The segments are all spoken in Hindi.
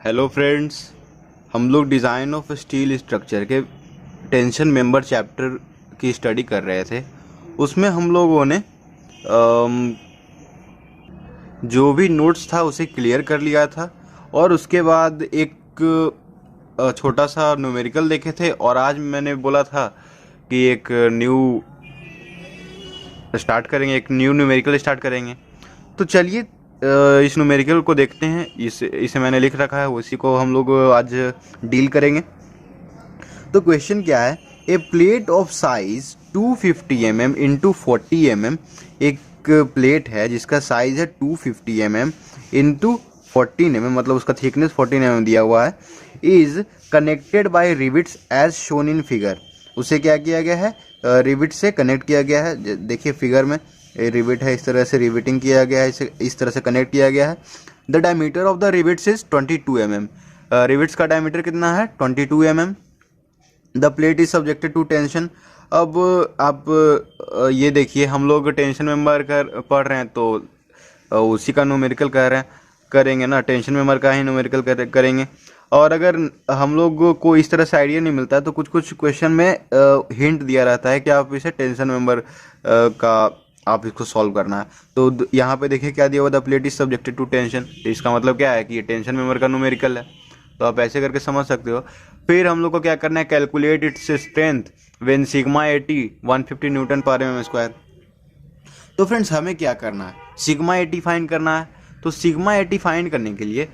हेलो फ्रेंड्स, हम लोग डिज़ाइन ऑफ स्टील स्ट्रक्चर के टेंशन मेंबर चैप्टर की स्टडी कर रहे थे। उसमें हम लोगों ने जो भी नोट्स था उसे क्लियर कर लिया था और उसके बाद एक छोटा सा न्यूमेरिकल देखे थे। और आज मैंने बोला था कि एक न्यू न्यूमेरिकल स्टार्ट करेंगे। तो चलिए इस न्यूमेरिकल को देखते हैं। इसे मैंने लिख रखा है, उसी को हम लोग आज डील करेंगे। तो क्वेश्चन क्या है, a plate of size 250 mm into 40 mm। एक प्लेट है जिसका साइज है 250 mm इंटू 14 mm, मतलब उसका थिकनेस 14 mm दिया हुआ है। Is connected by rivets as shown in figure. उसे क्या किया गया है, रिविट से कनेक्ट किया गया है। देखिए फिगर में रिविट है, इस तरह से रिविटिंग किया गया है, इसे इस तरह से कनेक्ट किया गया है। The diameter of the rivets is 22 mm। Rivets का डायमीटर कितना है, 22 mm। The plate is subjected to tension. अब आप ये देखिए, हम लोग टेंशन मेंबर पढ़ रहे हैं तो उसी का न्यूमेरिकल करेंगे ना, टेंशन मेंबर का ही न्यूमेरिकल करेंगे। और अगर हम लोग को इस तरह से आइडिया नहीं मिलता है तो कुछ कुछ क्वेश्चन में हिंट दिया रहता है कि आप इसे टेंशन मेंबर का आप इसको सॉल्व करना है। तो यहाँ पे देखिए क्या दिया हुआ, the plate is subjected to tension. तो इसका मतलब क्या है कि ये टेंशन मेंबर का न्यूमेरिकल है। तो आप ऐसे करके समझ सकते हो। फिर हम लोग को क्या करना है, calculate its strength when sigma 80 150 Newton पर mm स्क्वायर। तो फ्रेंड्स हमें क्या करना है, सिग्मा 80 फाइंड करना है। तो सिग्मा 80 फाइंड करने के लिए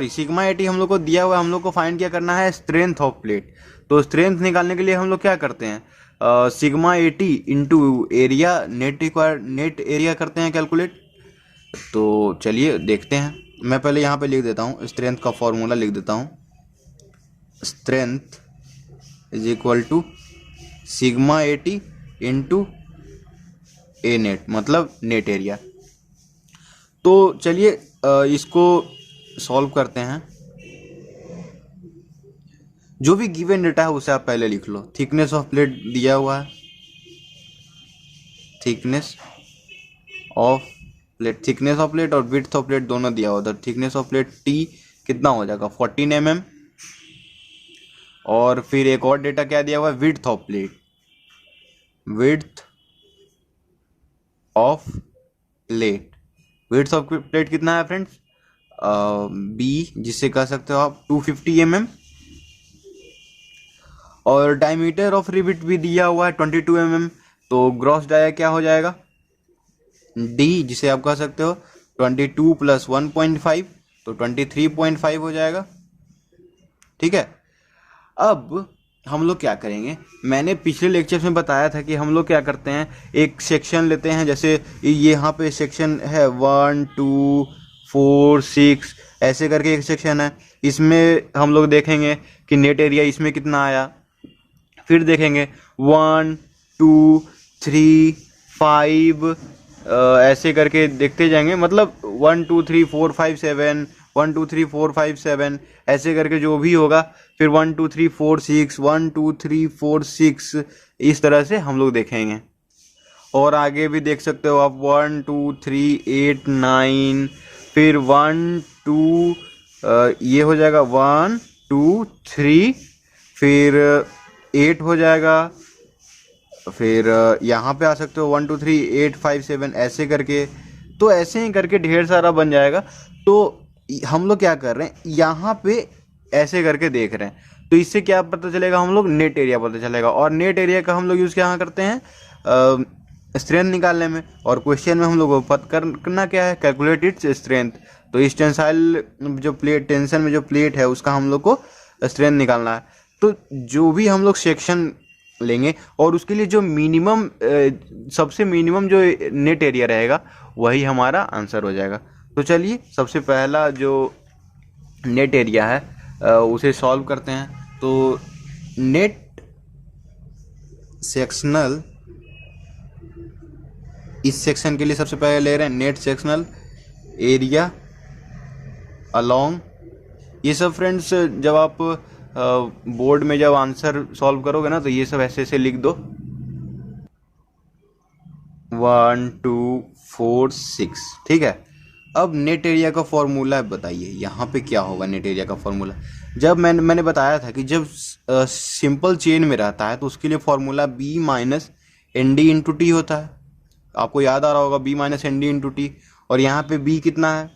सिग्मा 80 हम लोग को दिया हुआ है, हम लोग को फाइंड क्या करना है, स्ट्रेंथ ऑफ प्लेट। तो स्ट्रेंथ निकालने के लिए हम लोग क्या करते हैं, sigma 80 into area net area करते हैं कैलकुलेट। तो चलिए देखते हैं। मैं पहले यहाँ पे लिख देता हूँ, स्ट्रेंथ का फॉर्मूला लिख देता हूँ। Strength is equal to sigma 80 into A net, मतलब नेट एरिया। तो चलिए इसको सॉल्व करते हैं। जो भी गिवन डेटा है उसे आप पहले लिख लो। थिकनेस ऑफ प्लेट दिया हुआ है, थिकनेस ऑफ प्लेट और विड्थ ऑफ प्लेट दोनों दिया हुआ था। थिकनेस ऑफ प्लेट टी कितना हो जाएगा, 14 mm। और फिर एक और डेटा क्या दिया हुआ है, विड्थ ऑफ प्लेट कितना है फ्रेंड्स, बी, जिससे कह सकते हो आप 250 mm। और डायमीटर ऑफ रिविट भी दिया हुआ है 22 mm। तो ग्रॉस डाया क्या हो जाएगा, डी, जिसे आप कह सकते हो 22 प्लस 1.5, तो 23.5 हो जाएगा। ठीक है। अब हम लोग क्या करेंगे, मैंने पिछले लेक्चर में बताया था कि हम लोग क्या करते हैं, एक सेक्शन लेते हैं। जैसे ये यहाँ पे सेक्शन है 1 2 4 6, ऐसे करके एक सेक्शन है। इसमें हम लोग देखेंगे कि नेट एरिया इसमें कितना आया। फिर देखेंगे 1 2 3 5, ऐसे करके देखते जाएंगे। मतलब 1 2 3 4 5 7, 1 2 3 4 5 7, ऐसे करके जो भी होगा। फिर 1 2 3 4 6, 1 2 3 4 6, इस तरह से हम लोग देखेंगे। और आगे भी देख सकते हो आप 1 2 3 8 9, फिर 1 2, ये हो जाएगा 1 2 3, फिर 8 हो जाएगा। फिर यहाँ पे आ सकते हो 1 2 3 8 5 7, ऐसे करके। तो ऐसे ही करके ढेर सारा बन जाएगा। तो हम लोग क्या कर रहे हैं, यहाँ पे ऐसे करके देख रहे हैं। तो इससे क्या पता चलेगा, हम लोग नेट एरिया पता चलेगा। और नेट एरिया का हम लोग यूज़ क्या करते हैं, स्ट्रेंथ निकालने में। और क्वेश्चन में हम लोग को पता करना क्या है, कैलकुलेट इट्स स्ट्रेंथ। तो इस टेंसाइल जो प्लेट, टेंशन में जो प्लेट है उसका हम लोग को स्ट्रेंथ निकालना है। तो जो भी हम लोग सेक्शन लेंगे और उसके लिए जो मिनिमम, सबसे मिनिमम जो नेट एरिया रहेगा वही हमारा आंसर हो जाएगा। तो चलिए सबसे पहला जो नेट एरिया है उसे सॉल्व करते हैं। तो नेट सेक्शनल, इस सेक्शन के लिए सबसे पहले ले रहे हैं नेट सेक्शनल एरिया अलोंग। ये सब फ्रेंड्स जब आप बोर्ड में जब आंसर सॉल्व करोगे ना, तो ये सब ऐसे ऐसे लिख दो, 1 2 4 6। ठीक है। अब नेट एरिया का फॉर्मूला बताइए, यहाँ पे क्या होगा नेट एरिया का फॉर्मूला। जब मैंने बताया था कि जब सिंपल चेन में रहता है तो उसके लिए formula B minus N D into T होता है। आपको याद आ रहा होगा B minus N D into T. और यहाँ पे बी कितना है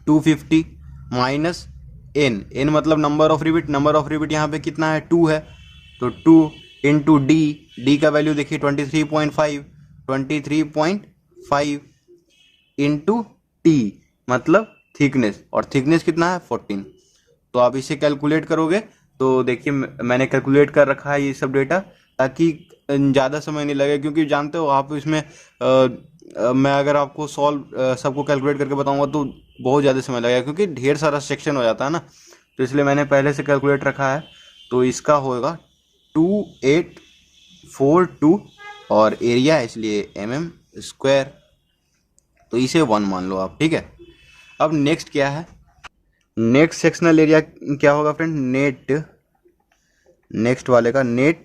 250 माइनस एन, एन मतलब number of rivet, number of rivet यहाँ पे कितना है 2 है, तो 2 इंटू डी, डी का वैल्यू देखिए 23.5, 23.5 इंटू टी मतलब थिकनेस, और थिकनेस कितना है 14। तो आप इसे कैलकुलेट करोगे तो देखिए मैंने कैलकुलेट कर रखा है ये सब डेटा, ताकि ज़्यादा समय नहीं लगे, क्योंकि जानते हो आप इसमें मैं अगर आपको सॉल्व सबको कैलकुलेट करके बताऊंगा तो बहुत ज़्यादा समय लगेगा, क्योंकि ढेर सारा सेक्शन हो जाता है ना, तो इसलिए मैंने पहले से कैलकुलेट रखा है। तो इसका होगा 2842 और एरिया इसलिए mm², तो इसे 1 मान लो आप, ठीक है। अब नेक्स्ट क्या है, नेक्स्ट सेक्शनल एरिया क्या होगा फ्रेंड, नेक्स्ट वाले का नेट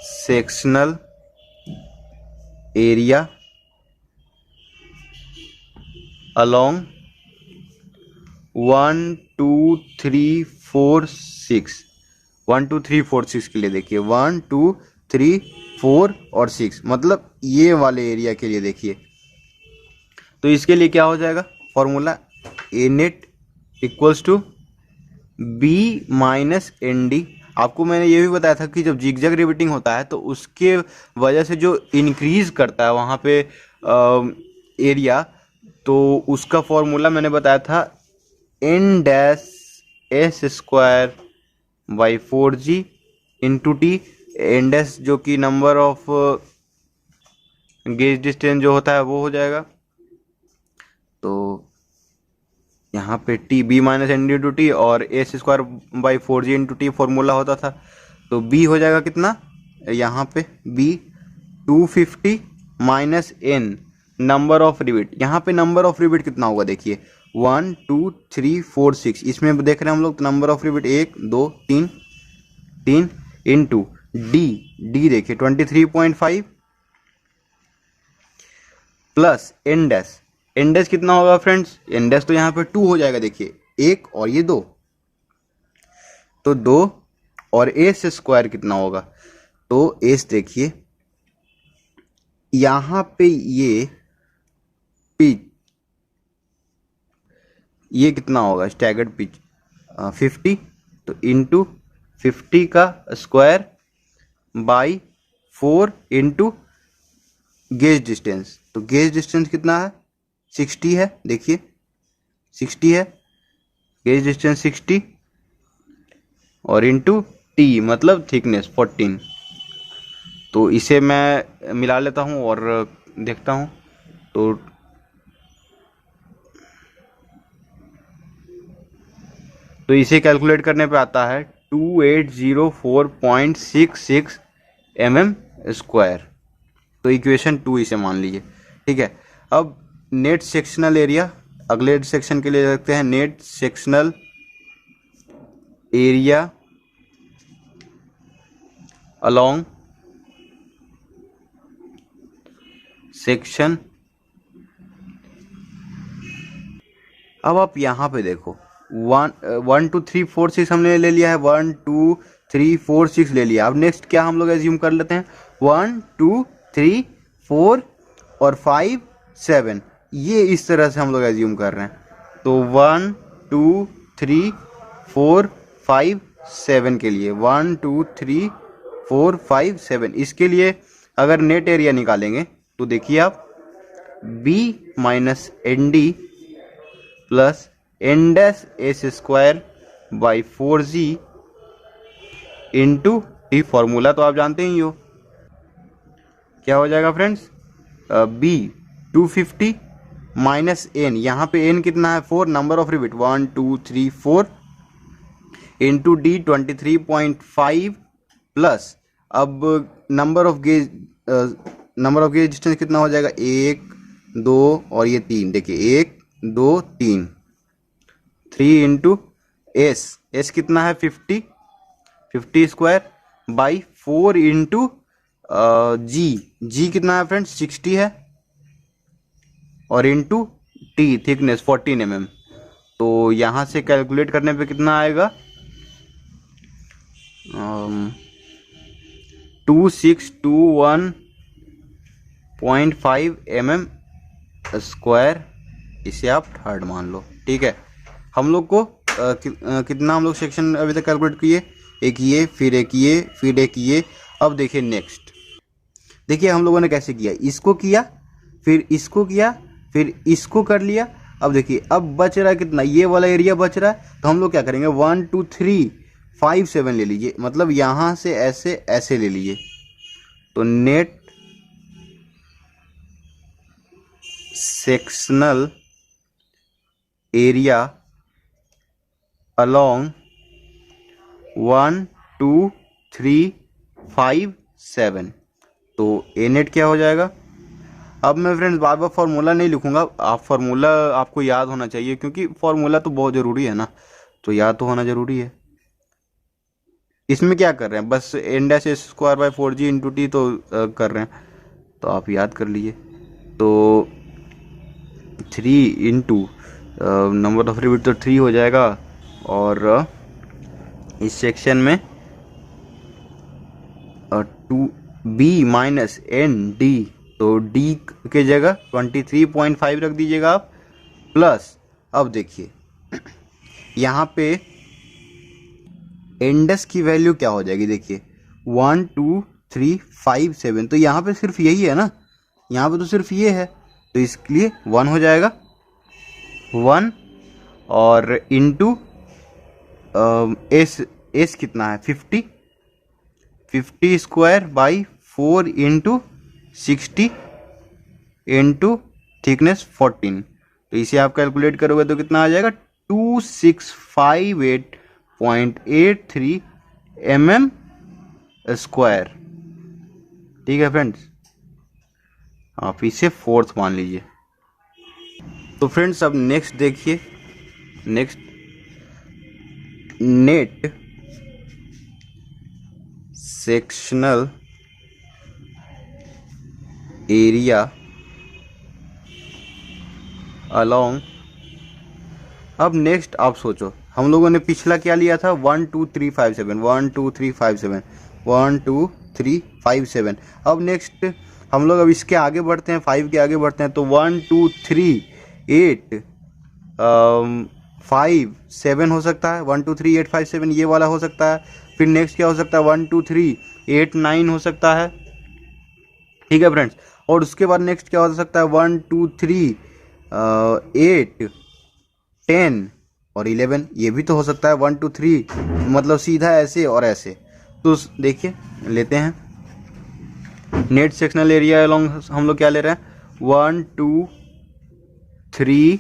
सेक्शनल एरिया अलोंग 1 2 3 4 6, 1 2 3 4 6 के लिए देखिए 1 2 3 4 और 6, मतलब ये वाले एरिया के लिए देखिए। तो इसके लिए क्या हो जाएगा formula, A net equals to B minus N D. आपको मैंने ये भी बताया था कि जब जिगजैग रिबिटिंग होता है तो उसके वजह से जो इंक्रीज करता है वहाँ पे एरिया, तो उसका फॉर्मूला मैंने बताया था N dash S square by 4g into T, N dash जो कि नंबर ऑफ गेज डिस्टेंस जो होता है वो हो जाएगा। तो यहाँ पे T B minus N D into T और S square by 4g into T formula होता था, तो बी हो जाएगा कितना यहाँ पे B 250 minus N number of rivet. यहाँ पे नंबर ऑफ रिबिट कितना होगा देखिए 1 2 3 4 6, इसमें देख रहे हैं हम लोग number of rivet 1 2 3 3 into D, D देखिए 23.5 plus N dash, N dash कितना होगा फ्रेंड्स, एन डैश तो यहाँ पे 2 हो जाएगा देखिए, 1 और ये 2, तो 2 और एस स्क्वायर कितना होगा, तो एस देखिए यहाँ पे ये पिच, ये कितना होगा स्टैगर्ड पिच 50, तो इंटू 50 का square by 4 into gauge distance, तो गेज डिस्टेंस कितना है 60 है, देखिए 60 है गेज डिस्टेंस 60, और इंटू टी मतलब थिकनेस 14। तो इसे मैं मिला लेता हूँ और देखता हूँ, तो इसे कैलकुलेट करने पे आता है 2804.66 mm², तो इक्वेशन 2 इसे मान लीजिए, ठीक है। अब नेट सेक्शनल एरिया अगले सेक्शन के लिए रखते हैं, net sectional area along section. अब आप यहाँ पे देखो 1 2 3 4 6 हमने ले लिया है, 1 2 3 4 6 ले लिया। अब नेक्स्ट क्या हम लोग एज्यूम कर लेते हैं 1 2 3 4 और 5 7, ये इस तरह से हम लोग एज्यूम कर रहे हैं। तो 1 2 3 4 5 7 के लिए 1 2 3 4 5 7, इसके लिए अगर नेट एरिया निकालेंगे तो देखिए आप B minus N D plus N dash S square by 4g into T, formula तो आप जानते ही हो क्या हो जाएगा फ्रेंड्स, बी 250 माइनस एन, यहाँ पे एन कितना है 4, number of rivet 1 2 3 4 into D 23.5 plus, अब नंबर ऑफ गेज डिस्टेंस कितना हो जाएगा 1 2 और ये 3, देखिए 1 2 3, 3 इंटू एस कितना है 50 स्क्वायर बाई 4 इंटू जी कितना है फ्रेंड्स, 60 है, और इंटू टी थिकनेस 14 mm। तो यहाँ से कैलकुलेट करने पे कितना आएगा, 2621.5 mm²। इसे आप थर्ड मान लो, ठीक है। हम लोग को कितना हम लोग सेक्शन अभी तक कैलकुलेट किए, एक ये, फिर एक ये, फिर एक ये। अब देखिए नेक्स्ट, देखिए हम लोगों ने कैसे किया, इसको किया, फिर इसको किया, फिर इसको कर लिया। अब देखिए अब बच रहा है कितना, ये वाला एरिया बच रहा है। तो हम लोग क्या करेंगे, 1 2 3 5 7 ले लीजिए, मतलब यहाँ से ऐसे ऐसे ले लीजिए। तो नेट सेक्शनल एरिया अलोंग 1 2 3 5 7, तो ए नेट क्या हो जाएगा। अब मैं फ्रेंड्स बार बार फार्मूला नहीं लिखूंगा, आप फार्मूला आपको याद होना चाहिए, क्योंकि फार्मूला तो बहुत ज़रूरी है ना, तो याद तो होना ज़रूरी है। इसमें क्या कर रहे हैं, बस n-s²/4g इंटू टी तो कर रहे हैं, तो आप याद कर लीजिए। तो 3 इंटू नंबर ऑफ रिविट तो 3 हो जाएगा, और इस सेक्शन में 2b माइनस एन डी, तो d के जगह 23.5 रख दीजिएगा आप, प्लस अब देखिए यहाँ पे इंडेक्स की वैल्यू क्या हो जाएगी, देखिए 1 2 3 5 7, तो यहाँ पे सिर्फ यही है ना, यहाँ पे तो सिर्फ ये है, तो इसके लिए 1 हो जाएगा 1, और इंटू एस कितना है 50² इंटू 60 इंटू थिकनेस 14, तो इसे आप कैलकुलेट करोगे तो कितना आ जाएगा 2658.83 mm²। ठीक है फ्रेंड्स, आप इसे फोर्थ मान लीजिए। तो फ्रेंड्स अब नेक्स्ट देखिए, next net sectional area along, अब नेक्स्ट आप सोचो, हम लोगों ने पिछला क्या लिया था, 1 2 3 5 7, 1 2 3 5 7, 1 2 3 5 7। अब नेक्स्ट हम लोग अब इसके आगे बढ़ते हैं, 5 के आगे बढ़ते हैं, तो 1 2 3 8 5 7 हो सकता है, 1 2 3 8 5 7 ये वाला हो सकता है। फिर नेक्स्ट क्या हो सकता है, 1 2 3 8 9 हो सकता है, ठीक है फ्रेंड्स। और उसके बाद नेक्स्ट क्या हो सकता है, 1 2 3 8 10 और 11, ये भी तो हो सकता है 1 2 3, मतलब सीधा ऐसे और ऐसे। तो देखिए लेते हैं नेट सेक्शनल एरिया अलोंग, हम लोग क्या ले रहे हैं, 1 2 3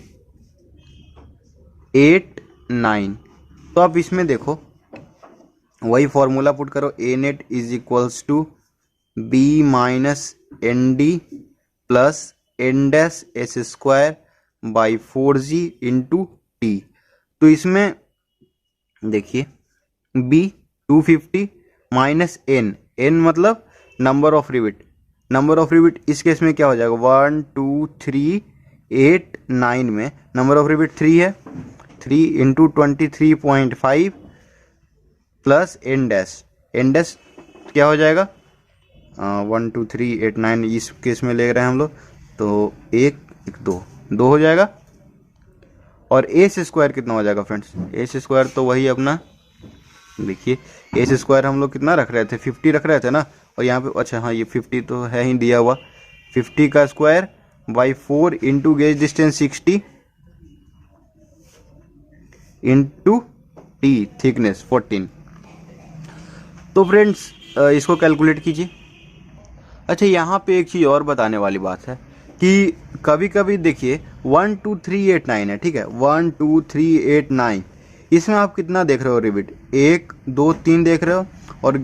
8 9। तो आप इसमें देखो वही फॉर्मूला पुट करो, A net is equals to B minus N D plus n-s² into T. तो इसमें देखिए b 250 माइनस n, n मतलब number of rivet, number of rivet इस केस में क्या हो जाएगा, 1 2 3 8 9 में नंबर ऑफ रिविट 3 है, 3 इंटू 23.5 प्लस n-s क्या हो जाएगा, 1 2 3 8 9 इस केस में ले रहे हैं हम लोग, तो 1 2 हो जाएगा। और s² कितना हो जाएगा फ्रेंड्स, s² तो वही अपना, देखिए s² हम लोग कितना रख रहे थे, 50 रख रहे थे ना, और यहाँ पे अच्छा हाँ ये 50 तो है ही दिया हुआ, 50 का square by 4 into gauge distance 60 into T thickness 14। तो फ्रेंड्स इसको कैलकुलेट कीजिए। अच्छा यहाँ पे एक चीज़ और बताने वाली बात है कि कभी कभी देखिए 1 2 3 8 9 है, ठीक है, 1 2 3 8 9, इसमें आप कितना देख रहे हो रिविट, 1 2 3 देख रहे हो, और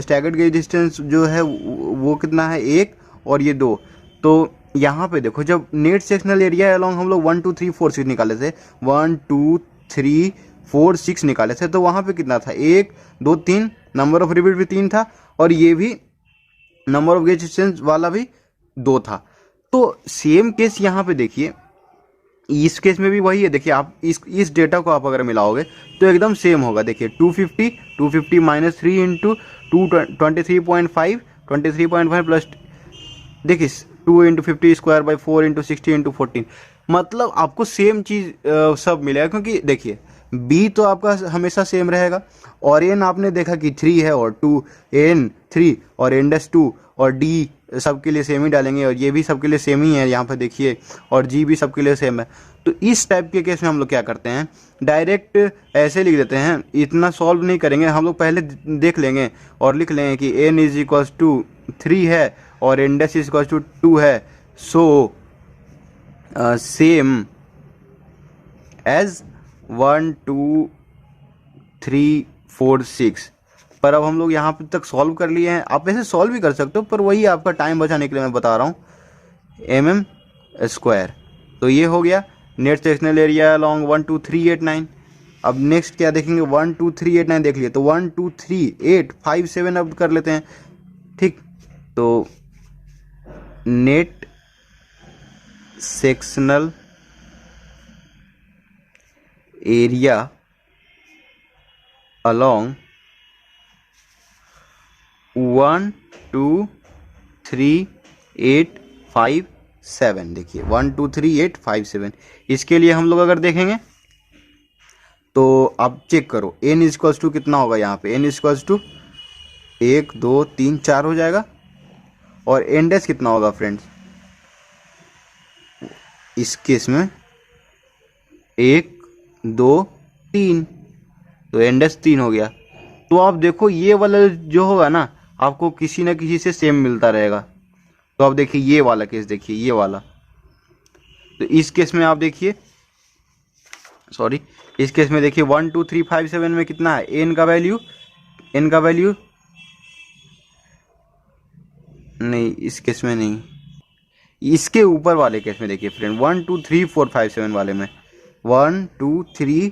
स्टैगर्ड गेज डिस्टेंस जो है वो कितना है 1 और ये 2। तो यहाँ पे देखो जब नेट सेक्शनल एरिया अलोंग हम लोग 1 2 3 4 6 निकाले थे, 1 2 3 4 6 निकाले थे, तो वहाँ पे कितना था 1 2 3, नंबर ऑफ रिविट भी 3 था, और ये भी नंबर ऑफ गेज डिस्टेंस वाला भी 2 था। तो सेम केस यहाँ पे देखिए, इस केस में भी वही है। देखिए आप इस डेटा को आप अगर मिलाओगे तो एकदम सेम होगा। देखिए 250 माइनस 3 इंटू 23.5 प्लस, देखिए 2 into 50 square by 4 into 60 into 14, मतलब आपको सेम चीज़ सब मिलेगा। क्योंकि देखिए बी तो आपका हमेशा सेम रहेगा, और एन आपने देखा कि 3 है और 2, एन 3 और इंडेक्स 2 और डी सबके लिए सेम ही डालेंगे, और ये भी सबके लिए सेम ही है यहाँ पर देखिए, और जी भी सबके लिए सेम है। तो इस टाइप के केस में हम लोग क्या करते हैं, डायरेक्ट ऐसे लिख देते हैं, इतना सॉल्व नहीं करेंगे हम लोग, पहले देख लेंगे और लिख लेंगे कि एन इज इक्वल्स टू 3 है और इंडेक्स इज इक्वल्स टू 2 है, सो सेम एज 1 2 3 4 6। पर अब हम लोग यहाँ पे तक सॉल्व कर लिए हैं। आप ऐसे सॉल्व भी कर सकते हो, पर वही आपका टाइम बचाने के लिए मैं बता रहा हूँ, mm²। तो ये हो गया नेट सेक्शनल एरिया अलॉन्ग 1 2 3 8 9। अब नेक्स्ट क्या देखेंगे, 1 2 3 8 9 देख लिए, तो 1 2 3 8 5 7 अब कर लेते हैं। ठीक, तो नेट सेक्शनल एरिया अलॉन्ग 1 2 3 8 5 7, देखिए 1 2 3 8 5 7। इसके लिए हम लोग अगर देखेंगे तो आप चेक करो, एन इजक्वल्स टू कितना होगा, यहाँ पे एन इजक्वल्स टू 1 2 3 4 हो जाएगा। और इंडेक्स कितना होगा फ्रेंड्स, इस केस में 1 2 3, तो इंडेक्स 3 हो गया। तो आप देखो ये वाला जो होगा ना, आपको किसी ना किसी से सेम मिलता रहेगा। तो आप देखिए ये वाला केस, देखिए ये वाला, तो इस केस में आप देखिए, सॉरी इस केस में देखिए 1 2 3 5 7 में कितना है, एन का वैल्यू नहीं, इस केस में नहीं, इसके ऊपर वाले केस में देखिए फ्रेंड, 1 2 3 4 5 7 वाले में, 1 2 3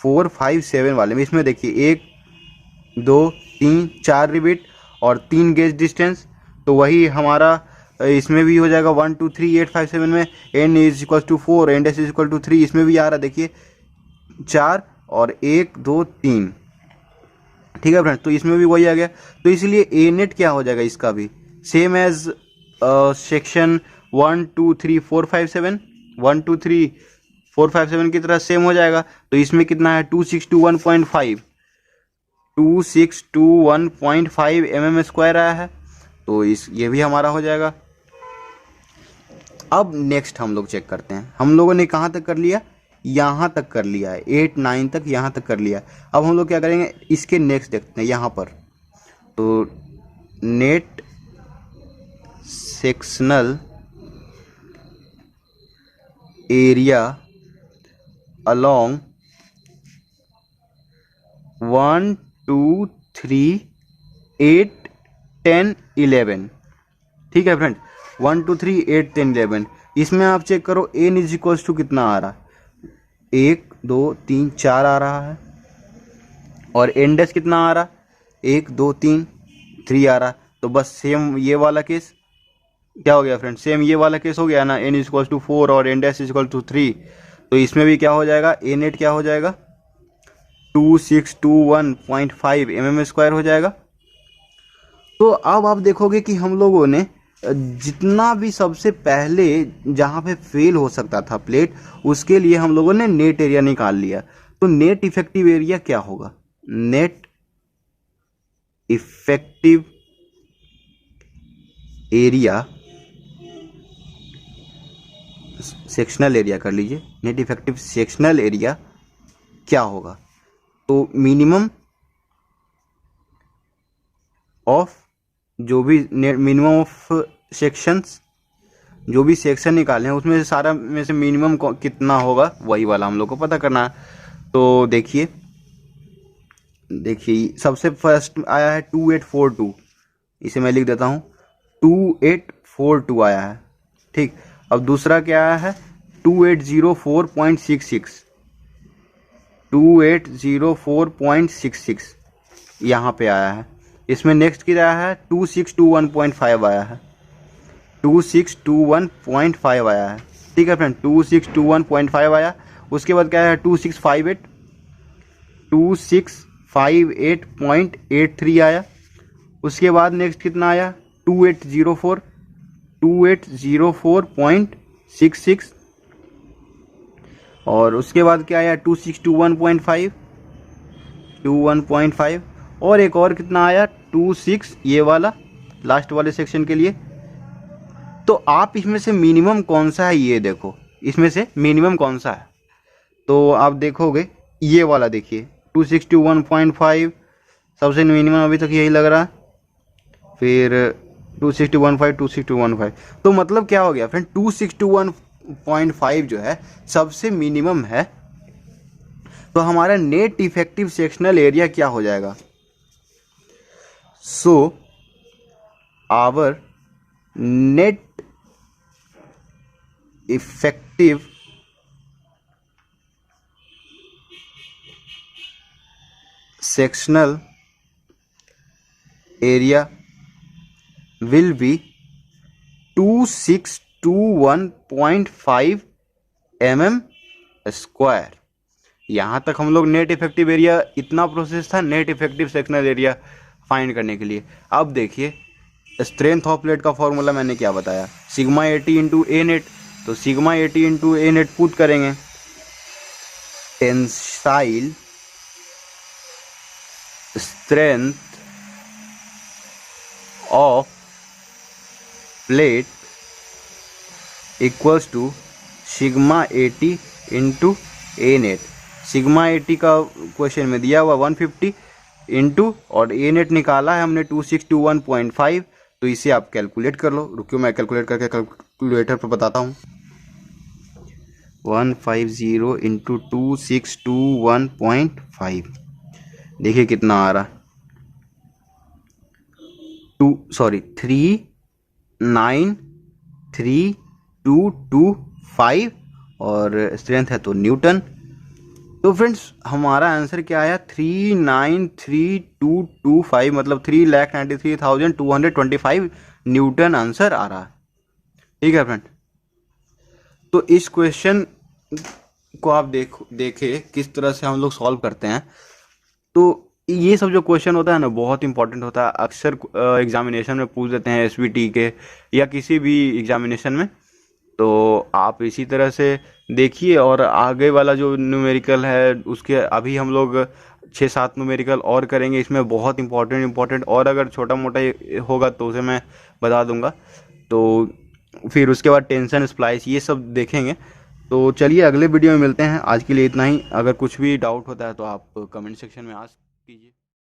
4 5 7 वाले में, इसमें देखिए 1 2 3 4 रिबिट और 3 गेज डिस्टेंस। तो वही हमारा इसमें भी हो जाएगा 1 2 3 8 5 7 में, N is equal to 4 and S is equal to 3, इसमें भी आ रहा है देखिए 4 और 1 2 3। ठीक है फ्रेंड्स, तो इसमें भी वही आ गया। तो इसलिए ए नेट क्या हो जाएगा, इसका भी सेम एज सेक्शन 1 2 3 4 5 7, 1 2 3 4 5 7 की तरह सेम हो जाएगा। तो इसमें कितना है 2621.5 mm² आया है, तो ये भी हमारा हो जाएगा। अब नेक्स्ट हम लोग चेक करते हैं, हम लोगों ने कहाँ तक कर लिया, यहाँ तक कर लिया है, 8 9 तक यहाँ तक कर लिया। अब हम लोग क्या करेंगे, इसके नेक्स्ट देखते हैं यहाँ पर। तो नेट सेक्शनल एरिया अलॉन्ग 1 2 3 8 10 11। ठीक है फ्रेंड, 1 2 3 8 10 11। इसमें आप चेक करो एन इज इक्वल्स टू कितना आ रहा है, 1 2 3 4 आ रहा है, और इंडेक्स कितना आ रहा, 1 2 3 3 आ रहा। तो बस सेम ये वाला केस क्या हो गया फ्रेंड, सेम ये वाला केस हो गया ना, एन इज इक्वल्स टू 4 और इंडेक्स इज इक्वल टू 3। तो इसमें भी क्या हो जाएगा, ए नेट क्या हो जाएगा 2621.5 mm² हो जाएगा। तो अब आप देखोगे कि हम लोगों ने जितना भी सबसे पहले जहाँ पे फेल हो सकता था प्लेट, उसके लिए हम लोगों ने नेट एरिया निकाल लिया। तो नेट इफेक्टिव एरिया क्या होगा, net effective area, sectional area कर लीजिए, नेट इफेक्टिव सेक्शनल एरिया क्या होगा, तो मिनिमम ऑफ जो भी मिनिमम ऑफ सेक्शंस, जो भी सेक्शन निकाले हैं उसमें से सारा में से मिनिमम कितना होगा, वही वाला हम लोग को पता करना है। तो देखिए सबसे फर्स्ट आया है 2842, इसे मैं लिख देता हूँ 2842 आया है। ठीक, अब दूसरा क्या आया है 2804.66, 2804.66 यहाँ पे आया है। इसमें नेक्स्ट कितना आया है 2621.5 आया है, 2621.5 आया है। ठीक है फ्रेंड, 2621.5 आया। उसके बाद क्या है 2658.83 आया। उसके बाद नेक्स्ट कितना आया 2804.66। और उसके बाद क्या आया 2621.5 और एक और कितना आया 26, ये वाला लास्ट वाले सेक्शन के लिए। तो आप इसमें से मिनिमम कौन सा है ये देखो, इसमें से मिनिमम कौन सा है। तो आप देखोगे ये वाला, देखिए 2621.5 सबसे मिनिमम अभी तक यही लग रहा है, फिर 2621.5 2621.5। तो मतलब क्या हो गया फ्रेंड 2621.5 जो है सबसे मिनिमम है। तो हमारा नेट इफेक्टिव सेक्शनल एरिया क्या हो जाएगा, so our net effective sectional area will be 2621.5 mm square. यहाँ तक हम लोग नेट इफेक्टिव एरिया, इतना प्रोसेस था net effective sectional area find करने के लिए। अब देखिए स्ट्रेंथ ऑफ प्लेट का फॉर्मूला मैंने क्या बताया, सिग्मा 80 इंटू ए नेट। तो sigma 80 into A net put करेंगे, tensile strength of plate equals to sigma 80 into A net. Sigma 80 का क्वेश्चन में दिया हुआ 150 इंटू, और ए नेट निकाला है हमने 2621.5। तो इसे आप कैलकुलेट कर लो, रुकियो मैं कैलकुलेट करके कैलकुलेटर पर बताता हूँ। 150 इंटू 2621.5 देखिए कितना आ रहा, 3933225 और स्ट्रेंथ है तो न्यूटन। तो फ्रेंड्स हमारा आंसर क्या आया 3933225, मतलब 3,93,225 न्यूटन आंसर आ रहा है। ठीक है फ्रेंड, तो इस क्वेश्चन को आप देखे किस तरह से हम लोग सॉल्व करते हैं। तो ये सब जो क्वेश्चन होता है ना बहुत इंपॉर्टेंट होता है, अक्सर एग्जामिनेशन में पूछ देते हैं एसबीटी के या किसी भी एग्जामिनेशन में। तो आप इसी तरह से देखिए, और आगे वाला जो न्यूमेरिकल है उसके अभी हम लोग 6-7 न्यूमेरिकल और करेंगे, इसमें बहुत इंपॉर्टेंट, और अगर छोटा मोटा होगा तो उसे मैं बता दूंगा। तो फिर उसके बाद टेंशन स्प्लाइस ये सब देखेंगे। तो चलिए अगले वीडियो में मिलते हैं, आज के लिए इतना ही। अगर कुछ भी डाउट होता है तो आप कमेंट सेक्शन में आस्क कीजिए।